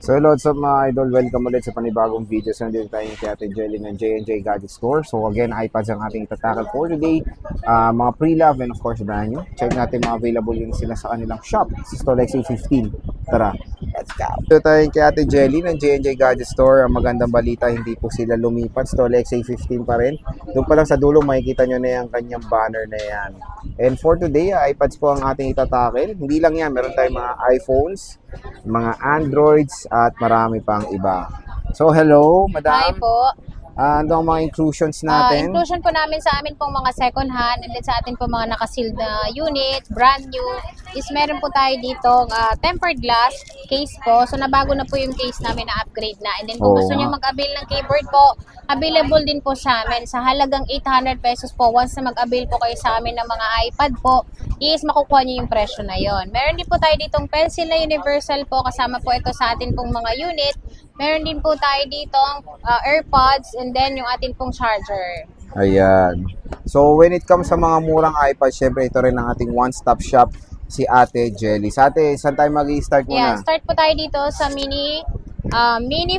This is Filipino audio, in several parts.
So lots of mga idol, welcome ulit sa panibagong video. So nandito tayo kay Ate Jelly ng J&J Gadget Store. So again, iPads ang ating tatakal for today. Mga pre-love and of course brand new. Check natin mga available yun sila sa kanilang shop sa Store XA15. Tara, let's go! Dito tayo kay Ate Jelly ng J&J Gadget Store. Ang magandang balita, hindi po sila lumipat. Store XA15 pa rin. Doon pa lang sa dulo, makikita nyo na yung kanyang banner na yan. And for today, iPads po ang ating itatakil. Hindi lang yan, meron tayong mga iPhones, mga Androids, at marami pang iba. So, hello, madam. Hi po. Ano ang mga inclusions natin? Inclusion po namin sa amin pong mga second hand and then sa atin po mga nakasealed na units, brand new, is meron po tayo dito tempered glass case po. So, nabago na po yung case namin na upgrade na. And then kung gusto niyo mag-avail ng keyboard po, available din po sa amin sa halagang 800 pesos po. Once na mag-avail po kayo sa amin ng mga iPad po, is makukuha niyo yung presyo na yon. Meron din po tayo ditong pencil na universal po, kasama po ito sa atin pong mga unit. Meron din po tayo ditong AirPods and then yung atin pong charger. Ayan. So, when it comes sa mga murang iPad, syempre ito rin ang ating one-stop shop, si Ate Jelly. Sa ate, saan tayo mag-i-start muna? Yeah, start po tayo dito sa Mini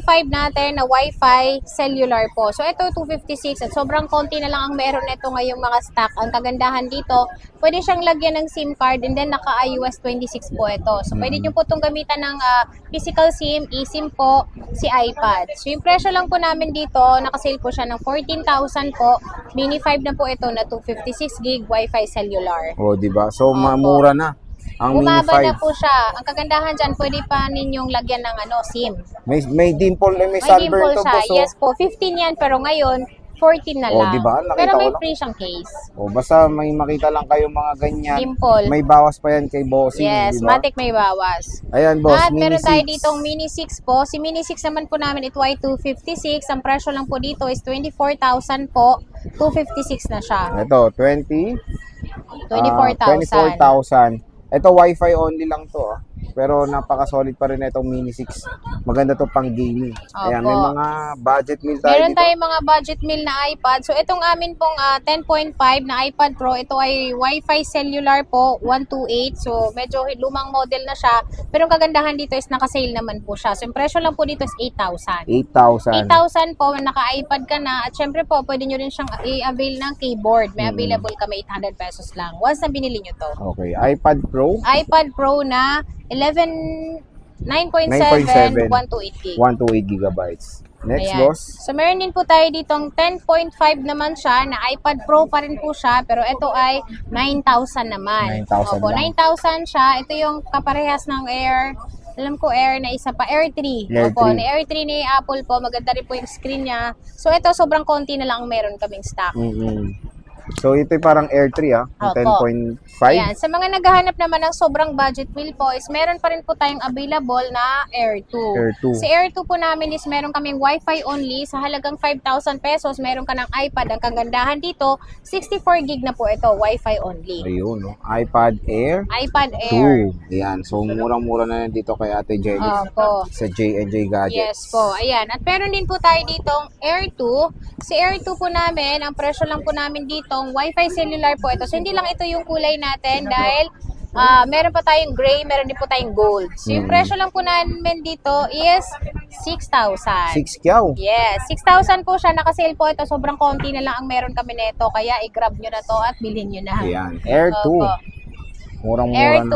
5 natin na Wi-Fi cellular po. So, ito 256 at sobrang konti na lang ang meron nito ngayong mga stock. Ang kagandahan dito, pwede siyang lagyan ng SIM card and then naka-iOS 26 po ito. So, pwede nyo po itong gamitan ng physical SIM, eSIM po, si iPad. So, yung presyo lang po namin dito, nakasale po siya ng 14,000 po. Mini 5 na po ito na 256 gig Wi-Fi cellular. O, diba? So, mamura na. Ang Bumaba Mini 5. na po siya. Ang kagandahan dyan, pwede pa ninyong lagyan ng SIM. May dimple, may May sunburn dimple to siya. po. So, Yes po, 15 yan pero ngayon 14 na Oh, lang. diba? Nakita Pero may ko lang. free siyang case. o, basta may makita lang kayo mga ganyan. Dimple. May bawas pa yan kay Bossing, Yes, diba? matik may bawas. Ayan, boss, At Mini meron tayo 6. ditong Mini 6 po. Si Mini 6 naman po namin ito ay 256. Ang presyo lang po dito is 24,000 po. 256 na siya. Ito, 24,000. 24,000. Ito, Wi-Fi only lang to. Pero napaka-solid pa rin itong Mini 6. Maganda to pang gaming. Ayan, may Opo. mga budget meal tayo Meron dito. tayong mga budget meal na iPad. So, itong amin pong 10.5 na iPad Pro, ito ay Wi-Fi cellular po, 128. So, medyo lumang model na siya. Pero ang kagandahan dito is naka-sale naman po siya. So, yung presyo lang po dito is 8,000. 8,000. 8,000 po, naka-iPad ka na. At syempre po, pwede nyo rin siyang i-avail ng keyboard. May available kami 800 pesos lang. Once na binili nyo to. Okay, iPad Pro, iPad Pro na 9.7, 128 gig. 128 gigabytes. Next, Ayan. boss. So, meron din po tayo ditong 10.5 naman siya na iPad Pro pa rin po siya. Pero ito ay 9,000 naman. 9,000 Opo, lang. 9,000 siya. Ito yung kaparehas ng Air. Alam ko Air na isa pa. Air 3. Air Opo, 3. na Air 3 ni Apple po. Maganda rin po yung screen niya. So, ito sobrang konti na lang ang meron kaming stock. So, ito parang Air 3, yung Opo. 10.5. Ayan. Sa mga naghahanap naman ng sobrang budget meal po is meron pa rin po tayong available na Air 2. Air 2. Si Air 2 po namin is meron kaming Wi-Fi only sa halagang 5,000 pesos. Meron ka ng iPad. Ang kagandahan dito, 64 gig na po ito, Wi-Fi only. Ayun, no? iPad Air iPad Air. 2. Ayan. So, murang-mura na yan dito kay Ate Jelly. Opo. Sa J&J Gadgets. Yes po, ayan. At meron din po tayo ditong Air 2. Si Air 2 po namin, ang presyo lang po namin ditong Wi-Fi cellular po ito. So, hindi lang ito yung kulay natin dahil meron pa tayong gray, meron din po tayong gold. So, yung presyo lang po namin dito is 6,000. 6 kyaw. Yes, 6,000 po siya. Nakasale po ito. Sobrang konti na lang ang meron kami nito. Kaya i-grab nyo na to at bilhin nyo na. Ayan. Air 2. Opo. Murang-mura Air na.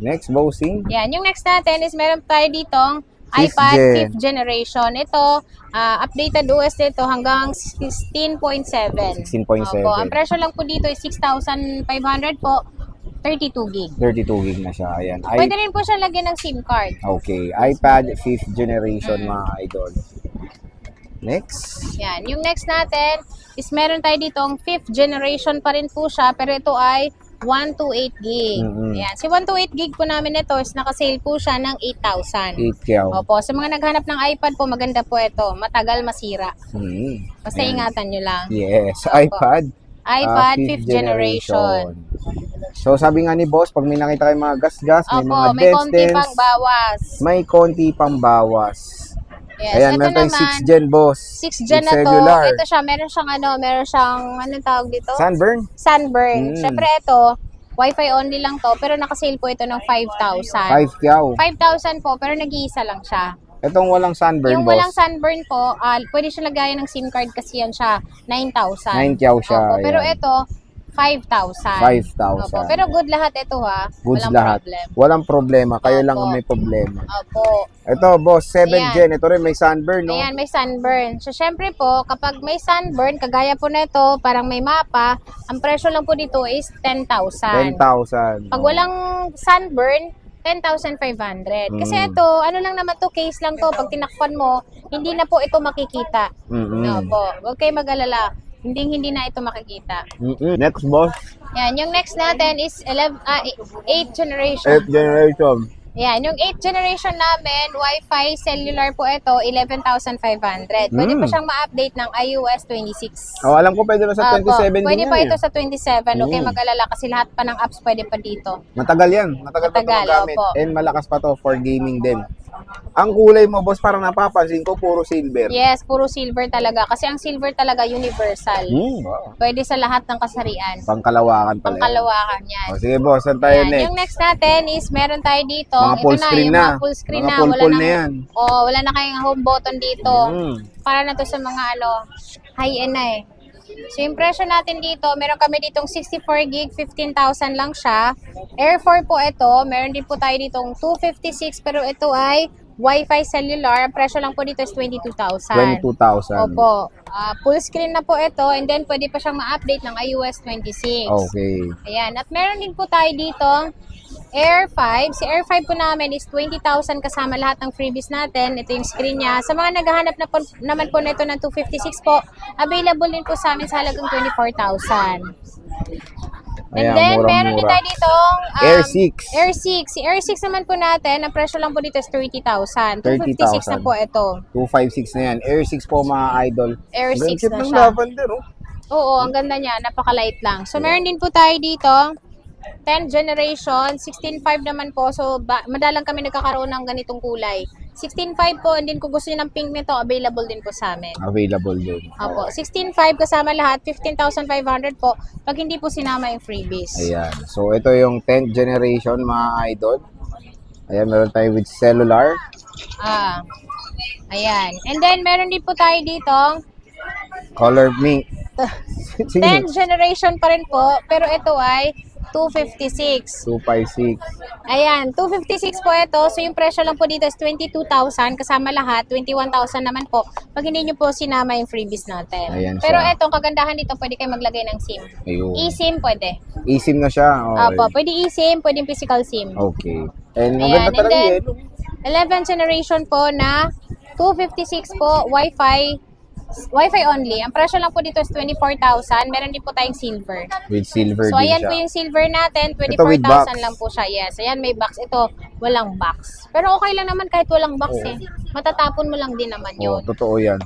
2. Next, Bossing. Yan. Yung next natin is meron tayo ditong Fifth iPad gen. 5th generation. Ito, updated OS nito hanggang 16.7. 16.7. Opo. Ang presyo lang po dito is 6,500 po. 32 gig. 32 gig na siya. Ayan. Pwede rin po siya lagyan ng SIM card. Okay. iPad 5th generation, mga idol. Next. Yan. Yung next natin is meron tayo ditong 5th generation pa rin po siya. Pero ito ay 128 gig. Yan. Si 128 gig po namin ito is nakasale po siya ng 8,000. 8 kyaw. Opo. Sa mga naghanap ng iPad po, maganda po ito. Matagal masira. Basta Ayan. ingatan nyo lang. Yes. iPad. iPad 5th generation. So, sabi nga ni boss, pag may nakita kayo mga gas-gas, may Opo, mga may konti dents-dents, pang bawas. may konti pang bawas. Yes, Ayan, ito meron tayong naman, 6th gen, boss. 6th gen With na to. cellular. Ito siya, meron siyang anong tawag dito? Sunburn? Sunburn. Mm. Siyempre ito, Wi-Fi only lang to, pero nakasale po ito ng 5,000. 5 kyaw. 5,000 po, pero nag-iisa lang siya. Itong walang sunburn, Yung boss. walang sunburn po, pwede siya lagayan ng SIM card kasi yan siya, 9,000. 9,000 siya. Opo, pero ayan. ito, 5,000. 5,000. Opo, pero good lahat ito ha. Goods Walang lahat. problem. Walang problema. Kayo lang Opo. ang may problema. Opo. Ito, boss, 7 Ayan. Gen. Ito rin may sunburn, no? Ayan, may sunburn. So, syempre po, kapag may sunburn, kagaya po na ito, parang may mapa, ang presyo lang po dito is 10,000. 10,000. Pag walang sunburn, 10,500. Kasi ito, ano lang naman to, case lang to. Pag tinakpan mo, hindi na po ito makikita. No po. Huwag kayo mag-alala. Hindi na ito makikita. Next, boss. Yan, yung next natin is 8th generation. 8th generation. Yan, yung 8th generation namin, Wi-Fi cellular po ito, 11,500. Pwede pa siyang ma-update ng iOS 26. Oh, alam ko pwede na sa 27 din Pwede yan, pa eh. ito sa 27. Okay, mag-alala kasi lahat pa ng apps pwede pa dito. Matagal yan. Matagal pa ito Matagal, magamit. opo. And malakas pa to for gaming din. Ang kulay mo, boss, parang napapansin ko, puro silver. Yes, puro silver talaga. Kasi ang silver talaga universal. Wow. Pwede sa lahat ng kasarian. Pangkalawakan pala. yan. Pangkalawakan yan. O, sige, boss, saan tayo Yan. next? Yung next natin is meron tayo dito. Mga full ito na, screen yung na. mga full screen Mga na. full Wala full nang, na yan. wala na kayong home button dito. Para na to sa mga high-end na eh. So, yung presyo natin dito, meron kami ditong 64 gig, 15,000 lang siya. Air 4 po ito. Meron din po tayo ditong 256, pero ito ay Wi-Fi cellular. Ang presyo lang po dito is 22,000. 22,000. Opo. Full screen na po ito, and then pwede pa siyang ma-update ng iOS 26. Okay. Ayan. At meron din po tayo dito Air 5. Si Air 5 po namin is 20,000 kasama lahat ng freebies natin. Ito yung screen niya. Sa mga naghahanap na po, naman po nito ng 256 po, available din po sa amin sa halagang 24,000. And Ayan, then, meron din murang-mura. tayo ditong Air 6. Air 6. Si Air 6 naman po natin, ang presyo lang po dito is 30,000. 256 na po ito. 256 na yan. Air 6 po, mga idol. Air Ang 6 cute na ng siya. lavender, oh. Oo, ang ganda niya. Napakalight lang. So, meron din po tayo dito, 10th generation, 16.5 naman po. So, madalang kami nagkakaroon ng ganitong kulay. 16.5 po, and then kung gusto niyo ng pink nito, available din po sa amin. Available din. Opo, 16.5 kasama lahat, 15,500 po, pag hindi po sinama yung freebies. Ayan. So, ito yung 10th generation, mga idol. Ayan, meron tayo with cellular. Ayan. And then, meron din po tayo dito, Color pink. 10th generation pa rin po, pero ito ay 256. 256. Ayan, 256 po ito. So, yung presyo lang po dito is 22,000 kasama lahat. 21,000 naman po pag hindi nyo po sinama yung freebies natin. Ayan siya. Pero eto, kagandahan dito, pwede kayo maglagay ng SIM. Ayun. eSIM pwede. eSIM na siya. Okay. Opo, pwede eSIM, pwede physical SIM. Okay. And ang Ayan, ganda and talaga then, eh. 11th generation po na 256 po, Wi-Fi only. Ang presyo lang po dito is 24,000. Meron din po tayong silver. With silver So, din ayan siya. po yung silver natin. Ito with box. 24,000 lang po siya. Yes. Ayan, may box. Ito, walang box. Pero okay lang naman kahit walang box eh. Matatapon mo lang din naman Oh, yun. totoo yan.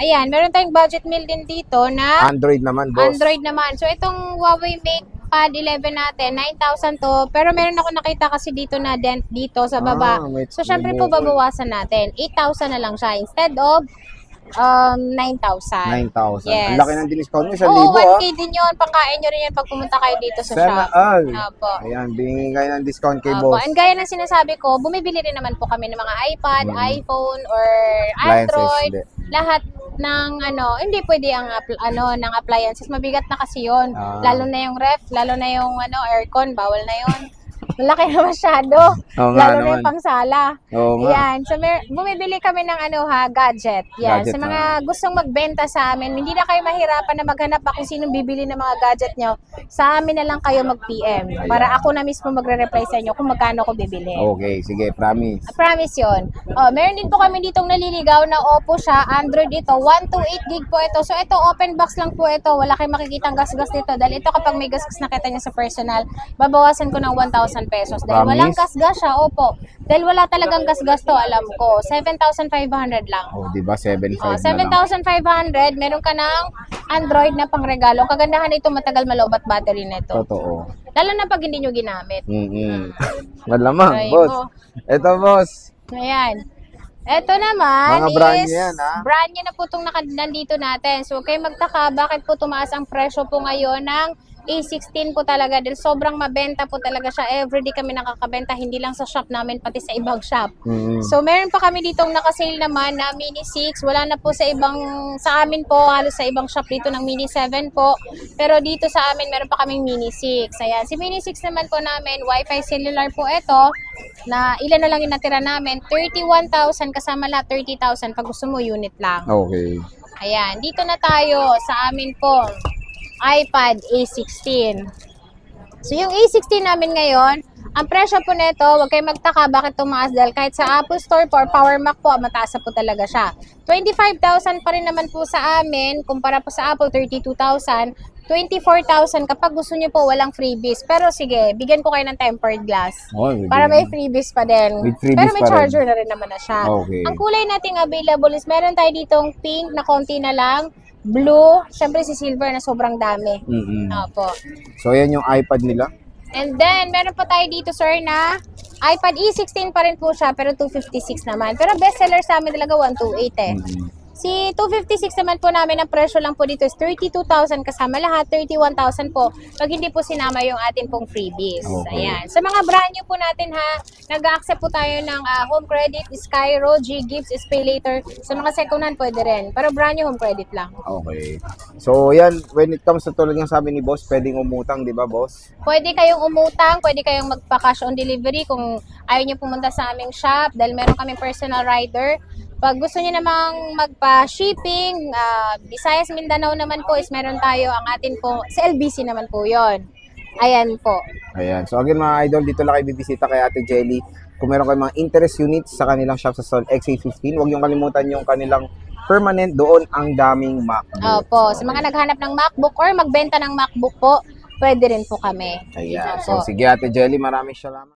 Ayan, meron tayong budget meal din dito na Android naman, boss. Android naman. So, itong Huawei Mate Pad 11 natin, 9,000 to. Pero meron ako nakita kasi dito na dent dito sa baba. So, syempre po babawasan natin. 8,000 na lang siya. Instead of 9,000. 9,000. Yes. Ang laki ng diniscount mo, 1,000 Oo, ah. 1K din yun. Pangkain nyo rin yan pag pumunta kayo dito sa Sana shop. all. Opo. Ayan, bingin kayo ng discount kay Opo. boss. And gaya ng sinasabi ko, bumibili rin naman po kami ng mga iPad, iPhone, or Android. Appliances, Lahat ng hindi pwede ang ng appliances. Mabigat na kasi 'yon. Lalo na yung ref, lalo na yung aircon, bawal na 'yon. Malaki na masyado. Oo nga Lalo na naman. yung pangsala. Oo nga. Yan. So, bumibili kami ng gadget. Yan. Gadget Sa mga gustong magbenta sa amin, hindi na kayo mahirapan na maghanap kung sinong bibili ng mga gadget nyo. Sa amin na lang kayo mag-PM. Para ako na mismo magre-reply sa inyo kung magkano ko bibili. Okay, sige, promise. I promise yun. Meron din po kami ditong naliligaw na Oppo siya. Android ito. 128 gig po ito. So, ito, open box lang po ito. Wala kayong makikitang gasgas dito. Dahil ito, kapag may gasgas nakita niya sa personal, babawasan ko ng 1,000 pesos. Dahil Promise? walang gasgas siya. Opo. Dahil wala talagang gasgas to, alam ko. 7,500 lang. Oh, di ba 7,500 na lang. 7,500. Meron ka ng Android na pangregalo. Ang kagandahan nito, matagal malobat battery nito. Totoo. Lalo na pag hindi nyo ginamit. Malamang, Ay, boss. mo. Ito, boss. Ayan. Ito naman Mga brand is new yan, ha? brand new na po itong nandito natin. So, huwag kayong magtaka bakit po tumaas ang presyo po ngayon ng A16 po talaga dahil sobrang mabenta po talaga siya. Everyday kami nakakabenta, hindi lang sa shop namin, pati sa ibang shop. So, meron pa kami ditong nakasale naman na Mini 6. Wala na po sa amin po, halos sa ibang shop dito ng Mini 7 po. Pero dito sa amin, meron pa kaming Mini 6. Ayan, si Mini 6 naman po namin, Wi-Fi cellular po ito, na ilan na lang yung natira namin. 31,000 kasama lahat, 30,000 pag gusto mo unit lang. Okay. Ayan, dito na tayo sa amin po iPad A16. So, yung A16 namin ngayon, ang presyo po nito, huwag kayong magtaka bakit tumaas dahil kahit sa Apple Store po or Power Mac po, mataas na po talaga siya. 25,000 pa rin naman po sa amin, kumpara po sa Apple, 32,000. 24,000 kapag gusto niyo po walang freebies. Pero sige, bigyan ko kayo ng tempered glass. Oh, Para may freebies pa din. With freebies Pero may pa rin. charger na rin naman na siya. Okay. Ang kulay nating available is meron tayo ditong pink na konti na lang, blue, syempre si silver na sobrang dami. Opo. So, yan yung iPad nila. And then, meron pa tayo dito, sir, na iPad E16 pa rin po siya, pero 256 naman. Pero bestseller sa amin talaga, 128 eh. Si 256 naman po namin, ang presyo lang po dito is 32,000 kasama lahat, 31,000 po pag hindi po sinama yung atin pong freebies. Okay. Ayan. Sa mga brand new po natin ha, nag-accept po tayo ng home credit, Skyro, G-Gives, Pay Later. Sa mga second hand pwede rin, pero brand new home credit lang. Okay. So, yan, when it comes to tulad ng sabi ni boss, pwedeng umutang, di ba, boss? Pwede kayong umutang, pwede kayong magpa-cash on delivery kung ayaw nyo pumunta sa aming shop dahil meron kaming personal rider. Pag gusto niyo namang magpa-shipping, Visayas, Mindanao naman po is meron tayo ang atin po, sa LBC naman po yon. Ayan po. Ayan. So, again, mga idol, dito lang kayo bibisita kay Ate Jelly. Kung meron kayong mga interest units sa kanilang shop sa Sol XA15, huwag niyong kalimutan yung kanilang permanent, doon ang daming MacBook. Opo, sa mga naghanap ng MacBook or magbenta ng MacBook po, pwede rin po kami. Ayan. Opo. So, sige Ate Jelly, maraming salamat.